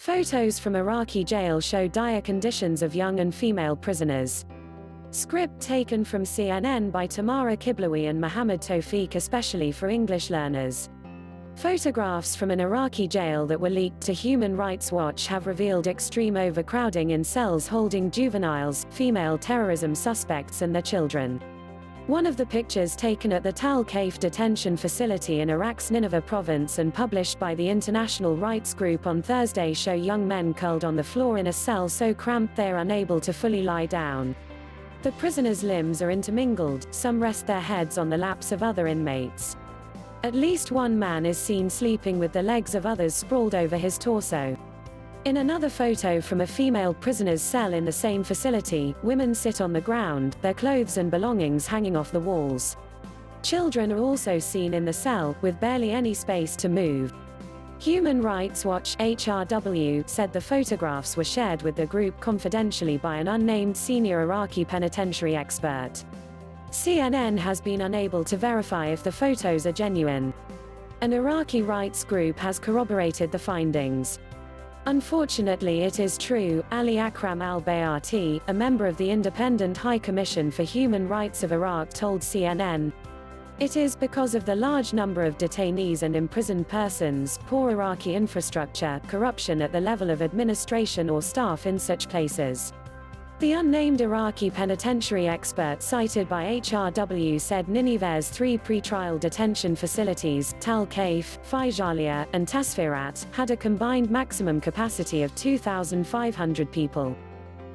Photos from Iraqi jail show dire conditions of young and female prisoners. Script taken from CNN by Tamara Kiblawi and Mohammed Tawfiq, especially for English learners. Photographs from an Iraqi jail that were leaked to Human Rights Watch have revealed extreme overcrowding in cells holding juveniles, female terrorism suspects and their children. One of the pictures taken at the Tal Kayf detention facility in Iraq's Nineveh province and published by the international rights group on Thursday show young men curled on the floor in a cell so cramped they are unable to fully lie down. The prisoners' limbs are intermingled, some rest their heads on the laps of other inmates. At least one man is seen sleeping with the legs of others sprawled over his torso. In another photo from a female prisoner's cell in the same facility, women sit on the ground, their clothes and belongings hanging off the walls. Children are also seen in the cell, with barely any space to move. Human Rights Watch (HRW) said the photographs were shared with the group confidentially by an unnamed senior Iraqi penitentiary expert. CNN has been unable to verify if the photos are genuine. An Iraqi rights group has corroborated the findings. Unfortunately, it is true, Ali Akram al-Bayati, a member of the Independent High Commission for Human Rights of Iraq, told CNN. It is because of the large number of detainees and imprisoned persons, poor Iraqi infrastructure, corruption at the level of administration or staff in such places. The unnamed Iraqi penitentiary expert cited by HRW said Nineveh's three pre-trial detention facilities, Tal Kayf, Faijalia, and Tasfirat, had a combined maximum capacity of 2,500 people.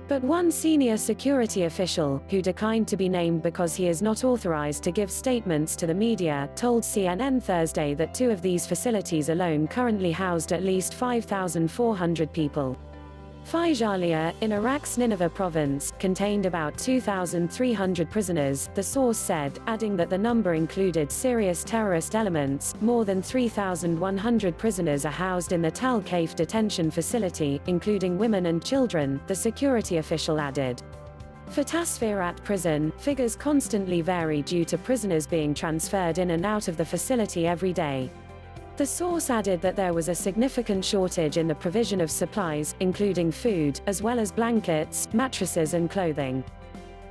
But one senior security official, who declined to be named because he is not authorized to give statements to the media, told CNN Thursday that two of these facilities alone currently housed at least 5,400 people. Faijalia, in Iraq's Nineveh province, contained about 2,300 prisoners, the source said, adding that the number included serious terrorist elements. More than 3,100 prisoners are housed in the Tal Kayf detention facility, including women and children, the security official added. For Tasfirat prison, figures constantly vary due to prisoners being transferred in and out of the facility every day. The source added that there was a significant shortage in the provision of supplies, including food, as well as blankets, mattresses and clothing.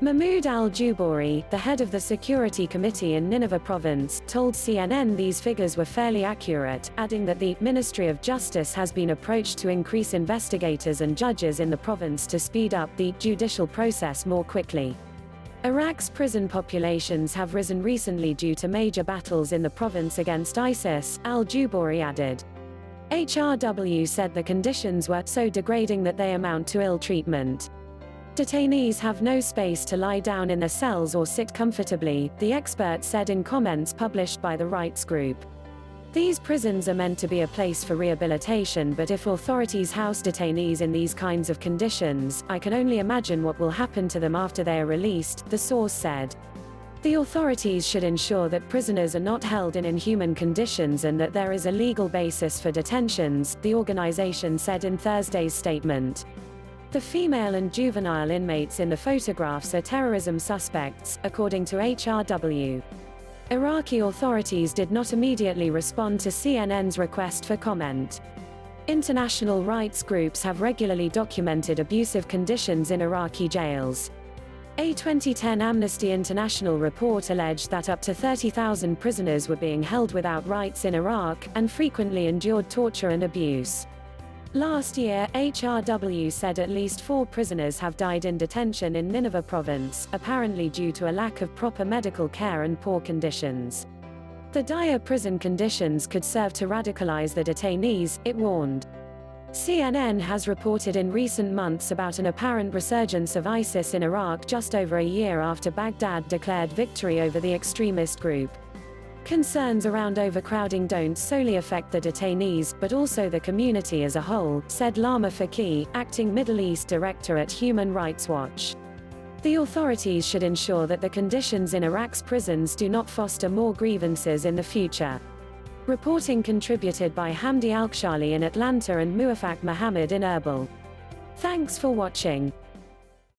Mahmoud al-Jubairi, the head of the security committee in Nineveh province, told CNN these figures were fairly accurate, adding that the Ministry of Justice has been approached to increase investigators and judges in the province to speed up the judicial process more quickly. Iraq's prison populations have risen recently due to major battles in the province against ISIS, al-Jubairi added. HRW said the conditions were so degrading that they amount to ill treatment. Detainees have no space to lie down in their cells or sit comfortably, the expert said in comments published by the rights group. These prisons are meant to be a place for rehabilitation, but if authorities house detainees in these kinds of conditions, I can only imagine what will happen to them after they are released, the source said. The authorities should ensure that prisoners are not held in inhuman conditions and that there is a legal basis for detentions, the organization said in Thursday's statement. The female and juvenile inmates in the photographs are terrorism suspects, according to HRW. Iraqi authorities did not immediately respond to CNN's request for comment. International rights groups have regularly documented abusive conditions in Iraqi jails. A 2010 Amnesty International report alleged that up to 30,000 prisoners were being held without rights in Iraq, and frequently endured torture and abuse. Last year, HRW said at least 4 prisoners have died in detention in Nineveh province, apparently due to a lack of proper medical care and poor conditions. The dire prison conditions could serve to radicalize the detainees, it warned. CNN has reported in recent months about an apparent resurgence of ISIS in Iraq just over a year after Baghdad declared victory over the extremist group. Concerns around overcrowding don't solely affect the detainees, but also the community as a whole, said Lama Faki, acting Middle East director at Human Rights Watch. The authorities should ensure that the conditions in Iraq's prisons do not foster more grievances in the future. Reporting contributed by Hamdi Alkshali in Atlanta and Muafak Mohammed in Erbil. Thanks for watching.